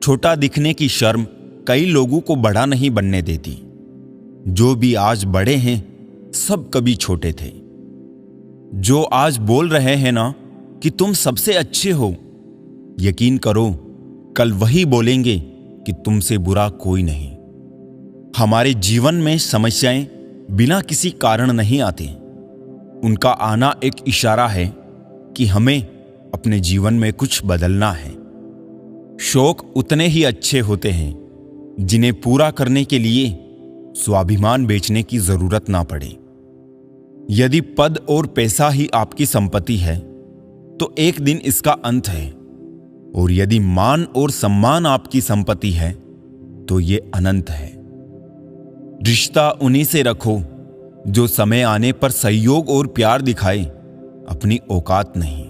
छोटा दिखने की शर्म कई लोगों को बड़ा नहीं बनने देती। जो भी आज बड़े हैं सब कभी छोटे थे। जो आज बोल रहे हैं ना कि तुम सबसे अच्छे हो, यकीन करो कल वही बोलेंगे कि तुमसे बुरा कोई नहीं। हमारे जीवन में समस्याएं बिना किसी कारण नहीं आती। उनका आना एक इशारा है कि हमें अपने जीवन में कुछ बदलना है। शौक उतने ही अच्छे होते हैं जिन्हें पूरा करने के लिए स्वाभिमान बेचने की जरूरत ना पड़े। यदि पद और पैसा ही आपकी संपत्ति है तो एक दिन इसका अंत है, और यदि मान और सम्मान आपकी संपत्ति है तो ये अनंत है। रिश्ता उन्हीं से रखो जो समय आने पर सहयोग और प्यार दिखाए, अपनी औकात नहीं।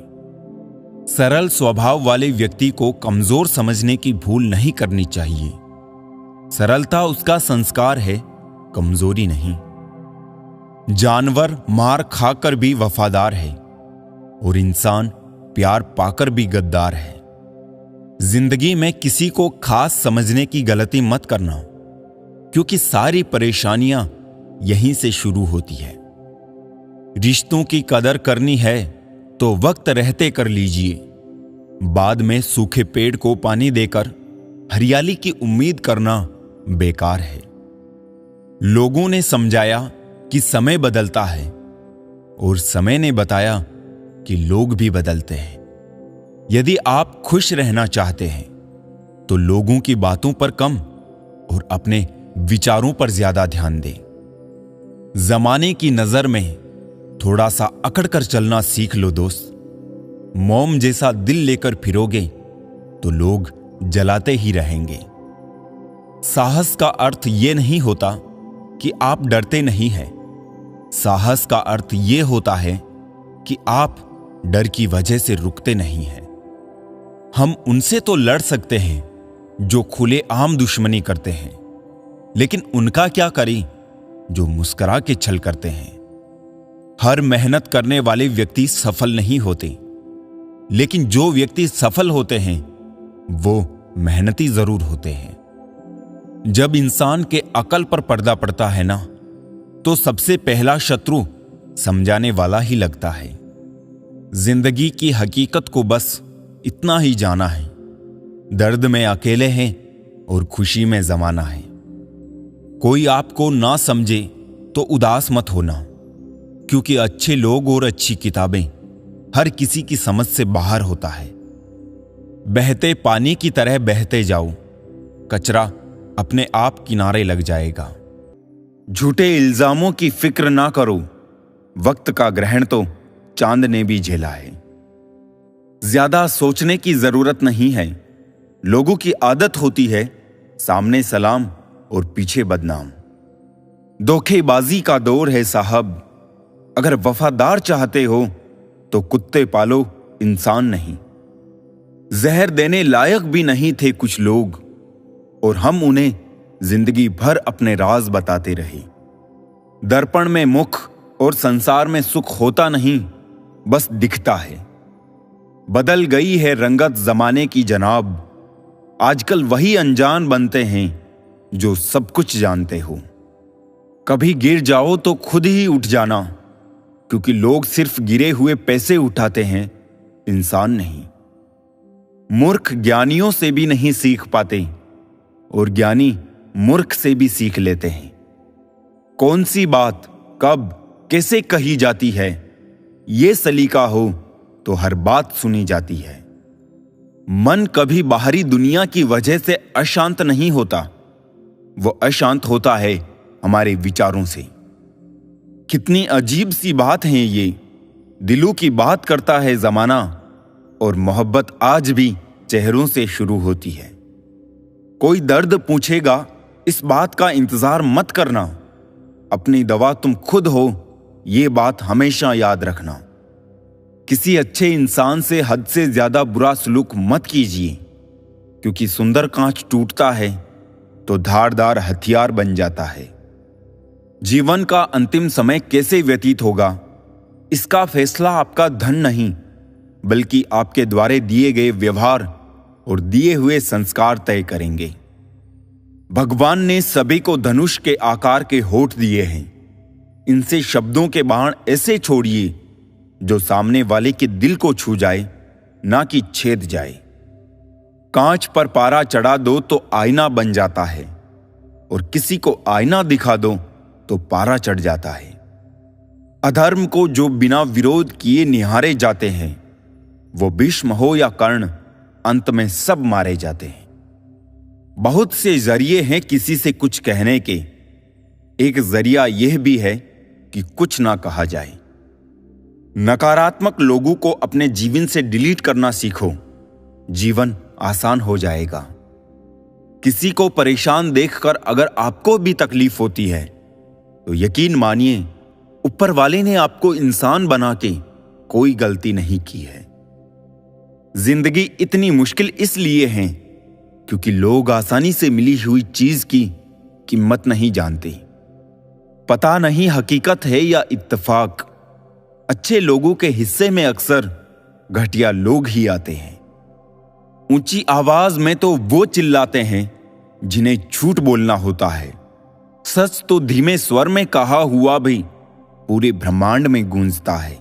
सरल स्वभाव वाले व्यक्ति को कमजोर समझने की भूल नहीं करनी चाहिए। सरलता उसका संस्कार है, कमजोरी नहीं। जानवर मार खाकर भी वफादार है और इंसान प्यार पाकर भी गद्दार है। जिंदगी में किसी को खास समझने की गलती मत करना, क्योंकि सारी परेशानियां यहीं से शुरू होती है। रिश्तों की कदर करनी है तो वक्त रहते कर लीजिए। बाद में सूखे पेड़ को पानी देकर हरियाली की उम्मीद करना बेकार है। लोगों ने समझाया कि समय बदलता है, और समय ने बताया कि लोग भी बदलते हैं। यदि आप खुश रहना चाहते हैं तो लोगों की बातों पर कम और अपने विचारों पर ज्यादा ध्यान दें। जमाने की नजर में थोड़ा सा अकड़ कर चलना सीख लो दोस्त। मोम जैसा दिल लेकर फिरोगे तो लोग जलाते ही रहेंगे। साहस का अर्थ यह नहीं होता कि आप डरते नहीं हैं। साहस का अर्थ यह होता है कि आप डर की वजह से रुकते नहीं हैं। हम उनसे तो लड़ सकते हैं जो खुलेआम दुश्मनी करते हैं, लेकिन उनका क्या करें जो मुस्कुरा के छल करते हैं। हर मेहनत करने वाले व्यक्ति सफल नहीं होते, लेकिन जो व्यक्ति सफल होते हैं वो मेहनती जरूर होते हैं। जब इंसान के अकल पर पर्दा पड़ता है ना, तो सबसे पहला शत्रु समझाने वाला ही लगता है। जिंदगी की हकीकत को बस इतना ही जाना है। दर्द में अकेले हैं और खुशी में जमाना है। कोई आपको ना समझे तो उदास मत होना, क्योंकि अच्छे लोग और अच्छी किताबें हर किसी की समझ से बाहर होता है। बहते पानी की तरह बहते जाओ, कचरा अपने आप किनारे लग जाएगा। झूठे इल्जामों की फिक्र ना करो, वक्त का ग्रहण तो चांद ने भी झेला है। ज्यादा सोचने की जरूरत नहीं है। लोगों की आदत होती है सामने सलाम और पीछे बदनाम। धोखेबाजी का दौर है साहब। अगर वफादार चाहते हो तो कुत्ते पालो, इंसान नहीं। जहर देने लायक भी नहीं थे कुछ लोग, और हम उन्हें जिंदगी भर अपने राज बताते रहे। दर्पण में मुख और संसार में सुख होता नहीं, बस दिखता है। बदल गई है रंगत जमाने की जनाब। आजकल वही अनजान बनते हैं जो सब कुछ जानते हो। कभी गिर जाओ तो खुद ही उठ जाना, क्योंकि लोग सिर्फ गिरे हुए पैसे उठाते हैं, इंसान नहीं। मूर्ख ज्ञानियों से भी नहीं सीख पाते, और ज्ञानी मूर्ख से भी सीख लेते हैं। कौन सी बात कब कैसे कही जाती है, ये सलीका हो तो हर बात सुनी जाती है। मन कभी बाहरी दुनिया की वजह से अशांत नहीं होता, वो अशांत होता है हमारे विचारों से। कितनी अजीब सी बात है ये। दिलों की बात करता है जमाना, और मोहब्बत आज भी चेहरों से शुरू होती है। कोई दर्द पूछेगा, इस बात का इंतजार मत करना। अपनी दवा तुम खुद हो, ये बात हमेशा याद रखना। किसी अच्छे इंसान से हद से ज्यादा बुरा सलूक मत कीजिए, क्योंकि सुंदर कांच टूटता है तो धारदार हथियार बन जाता है। जीवन का अंतिम समय कैसे व्यतीत होगा, इसका फैसला आपका धन नहीं, बल्कि आपके द्वारा दिए गए व्यवहार और दिए हुए संस्कार तय करेंगे। भगवान ने सभी को धनुष के आकार के होठ दिए हैं। इनसे शब्दों के बाण ऐसे छोड़िए जो सामने वाले के दिल को छू जाए, ना कि छेद जाए। कांच पर पारा चढ़ा दो तो आईना बन जाता है, और किसी को आईना दिखा दो तो पारा चढ़ जाता है। अधर्म को जो बिना विरोध किए निहारे जाते हैं, वो भीष्म हो या कर्ण, अंत में सब मारे जाते हैं। बहुत से जरिए हैं किसी से कुछ कहने के, एक जरिया यह भी है कि कुछ ना कहा जाए। नकारात्मक लोगों को अपने जीवन से डिलीट करना सीखो, जीवन आसान हो जाएगा। किसी को परेशान देखकर अगर आपको भी तकलीफ होती है तो यकीन मानिए ऊपर वाले ने आपको इंसान बना के कोई गलती नहीं की है। जिंदगी इतनी मुश्किल इसलिए है क्योंकि लोग आसानी से मिली हुई चीज की कीमत नहीं जानते। पता नहीं हकीकत है या इत्तेफाक, अच्छे लोगों के हिस्से में अक्सर घटिया लोग ही आते हैं। ऊंची आवाज में तो वो चिल्लाते हैं जिन्हें झूठ बोलना होता है। सच तो धीमे स्वर में कहा हुआ भी पूरे ब्रह्मांड में गूंजता है।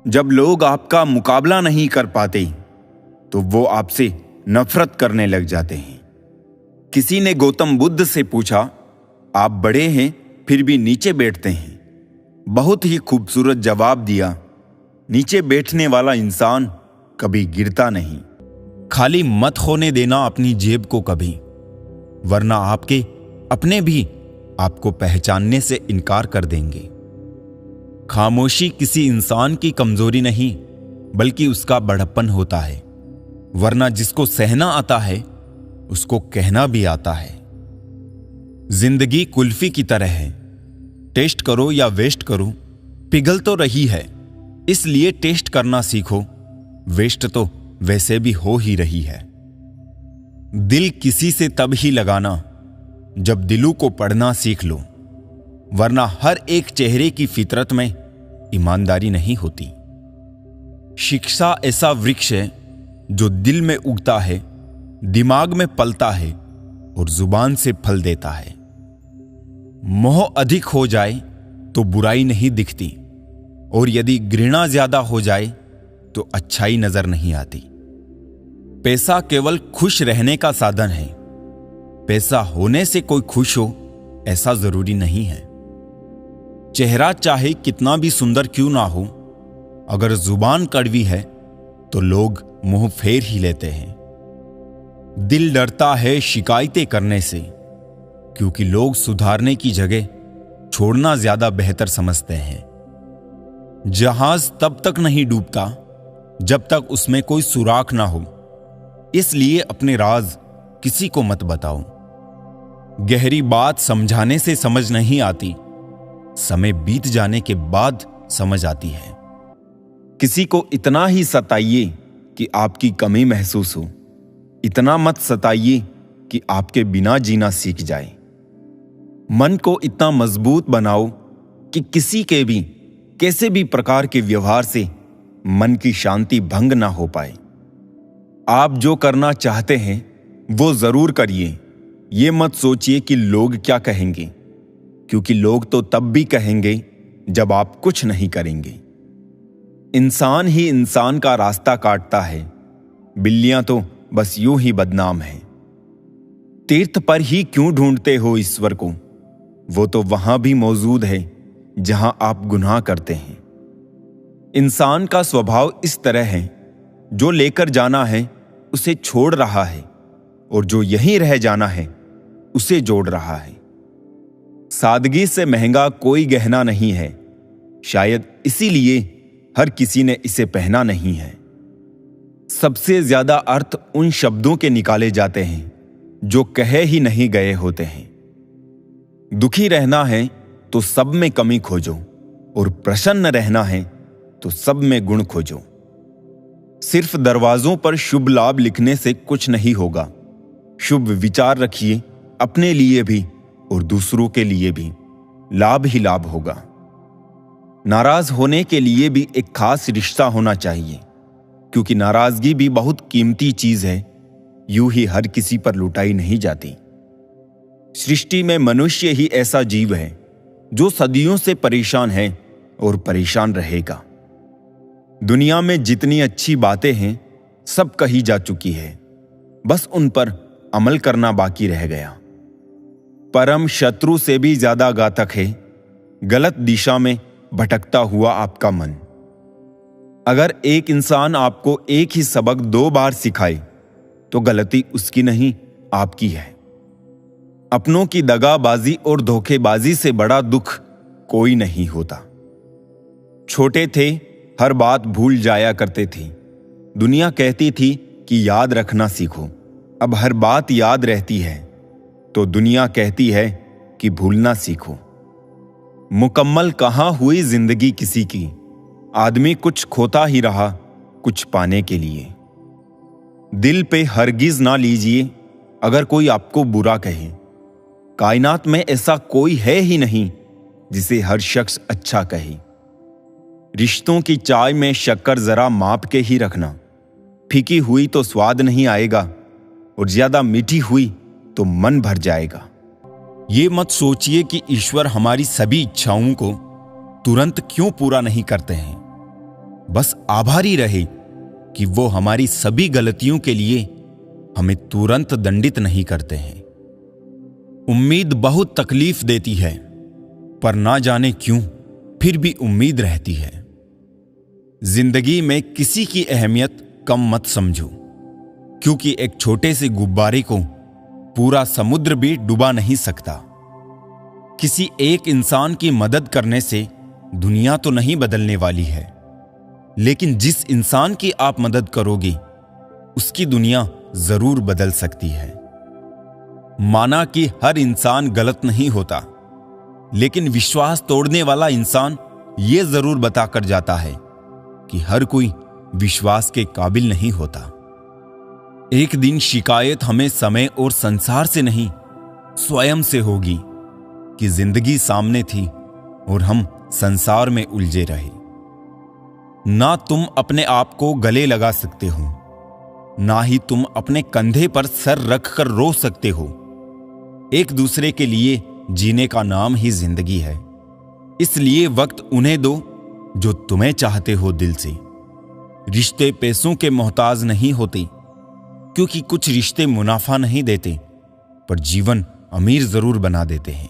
जब लोग आपका मुकाबला नहीं कर पाते तो वो आपसे नफरत करने लग जाते हैं। किसी ने गौतम बुद्ध से पूछा, आप बड़े हैं फिर भी नीचे बैठते हैं। बहुत ही खूबसूरत जवाब दिया, नीचे बैठने वाला इंसान कभी गिरता नहीं। खाली मत होने देना अपनी जेब को कभी, वरना आपके अपने भी आपको पहचानने से इनकार कर देंगे। खामोशी किसी इंसान की कमजोरी नहीं बल्कि उसका बड़प्पन होता है, वरना जिसको सहना आता है उसको कहना भी आता है। जिंदगी कुल्फी की तरह है, टेस्ट करो या वेस्ट करो, पिघल तो रही है, इसलिए टेस्ट करना सीखो। वेस्ट तो वैसे भी हो ही रही है। दिल किसी से तब ही लगाना जब दिलों को पढ़ना सीख लो, वरना हर एक चेहरे की फितरत में ईमानदारी नहीं होती। शिक्षा ऐसा वृक्ष है जो दिल में उगता है, दिमाग में पलता है और जुबान से फल देता है। मोह अधिक हो जाए तो बुराई नहीं दिखती, और यदि घृणा ज्यादा हो जाए तो अच्छाई नजर नहीं आती। पैसा केवल खुश रहने का साधन है, पैसा होने से कोई खुश हो ऐसा जरूरी नहीं है। चेहरा चाहे कितना भी सुंदर क्यों ना हो, अगर जुबान कड़वी है तो लोग मुंह फेर ही लेते हैं। दिल डरता है शिकायतें करने से, क्योंकि लोग सुधारने की जगह छोड़ना ज्यादा बेहतर समझते हैं। जहाज तब तक नहीं डूबता जब तक उसमें कोई सुराख ना हो, इसलिए अपने राज किसी को मत बताओ। गहरी बात समझाने से समझ नहीं आती, समय बीत जाने के बाद समझ आती है। किसी को इतना ही सताइए कि आपकी कमी महसूस हो, इतना मत सताइए कि आपके बिना जीना सीख जाए। मन को इतना मजबूत बनाओ कि किसी के भी कैसे भी प्रकार के व्यवहार से मन की शांति भंग ना हो पाए। आप जो करना चाहते हैं वो जरूर करिए। ये मत सोचिए कि लोग क्या कहेंगे, क्योंकि लोग तो तब भी कहेंगे जब आप कुछ नहीं करेंगे। इंसान ही इंसान का रास्ता काटता है, बिल्लियां तो बस यूं ही बदनाम हैं। तीर्थ पर ही क्यों ढूंढते हो ईश्वर को, वो तो वहां भी मौजूद है जहां आप गुनाह करते हैं। इंसान का स्वभाव इस तरह है, जो लेकर जाना है उसे छोड़ रहा है, और जो यहीं रह जाना है उसे जोड़ रहा है। सादगी से महंगा कोई गहना नहीं है, शायद इसीलिए हर किसी ने इसे पहना नहीं है। सबसे ज्यादा अर्थ उन शब्दों के निकाले जाते हैं जो कहे ही नहीं गए होते हैं। दुखी रहना है तो सब में कमी खोजो, और प्रसन्न रहना है तो सब में गुण खोजो। सिर्फ दरवाजों पर शुभ लाभ लिखने से कुछ नहीं होगा। शुभ विचार रखिए, अपने लिए भी और दूसरों के लिए भी लाभ ही लाभ होगा। नाराज होने के लिए भी एक खास रिश्ता होना चाहिए, क्योंकि नाराजगी भी बहुत कीमती चीज है यूं ही हर किसी पर लुटाई नहीं जाती। सृष्टि में मनुष्य ही ऐसा जीव है जो सदियों से परेशान है और परेशान रहेगा। दुनिया में जितनी अच्छी बातें हैं सब कही जा चुकी है, बस उन पर अमल करना बाकी रह गया। परम शत्रु से भी ज्यादा घातक है गलत दिशा में भटकता हुआ आपका मन। अगर एक इंसान आपको एक ही सबक 2 बार सिखाए तो गलती उसकी नहीं, आपकी है। अपनों की दगाबाजी और धोखेबाजी से बड़ा दुख कोई नहीं होता। छोटे थे, हर बात भूल जाया करते थे। दुनिया कहती थी कि याद रखना सीखो। अब हर बात याद रहती है तो दुनिया कहती है कि भूलना सीखो। मुकम्मल कहाँ हुई जिंदगी किसी की, आदमी कुछ खोता ही रहा कुछ पाने के लिए। दिल पे हरगिज ना लीजिए अगर कोई आपको बुरा कहे। कायनात में ऐसा कोई है ही नहीं जिसे हर शख्स अच्छा कहे। रिश्तों की चाय में शक्कर जरा माप के ही रखना। फीकी हुई तो स्वाद नहीं आएगा और ज्यादा मीठी हुई तो मन भर जाएगा। ये मत सोचिए कि ईश्वर हमारी सभी इच्छाओं को तुरंत क्यों पूरा नहीं करते हैं। बस आभारी रहे कि वो हमारी सभी गलतियों के लिए हमें तुरंत दंडित नहीं करते हैं। उम्मीद बहुत तकलीफ देती है, पर ना जाने क्यों फिर भी उम्मीद रहती है। जिंदगी में किसी की अहमियत कम मत समझो, क्योंकि एक छोटे से गुब्बारे को पूरा समुद्र भी डुबा नहीं सकता। किसी एक इंसान की मदद करने से दुनिया तो नहीं बदलने वाली है, लेकिन जिस इंसान की आप मदद करोगे उसकी दुनिया जरूर बदल सकती है। माना कि हर इंसान गलत नहीं होता, लेकिन विश्वास तोड़ने वाला इंसान यह जरूर बताकर जाता है कि हर कोई विश्वास के काबिल नहीं होता। एक दिन शिकायत हमें समय और संसार से नहीं, स्वयं से होगी कि जिंदगी सामने थी और हम संसार में उलझे रहे। ना तुम अपने आप को गले लगा सकते हो, ना ही तुम अपने कंधे पर सर रखकर रो सकते हो। एक दूसरे के लिए जीने का नाम ही जिंदगी है। इसलिए वक्त उन्हें दो जो तुम्हें चाहते हो दिल से। रिश्ते पैसों के मोहताज नहीं होते, क्योंकि कुछ रिश्ते मुनाफा नहीं देते पर जीवन अमीर जरूर बना देते हैं।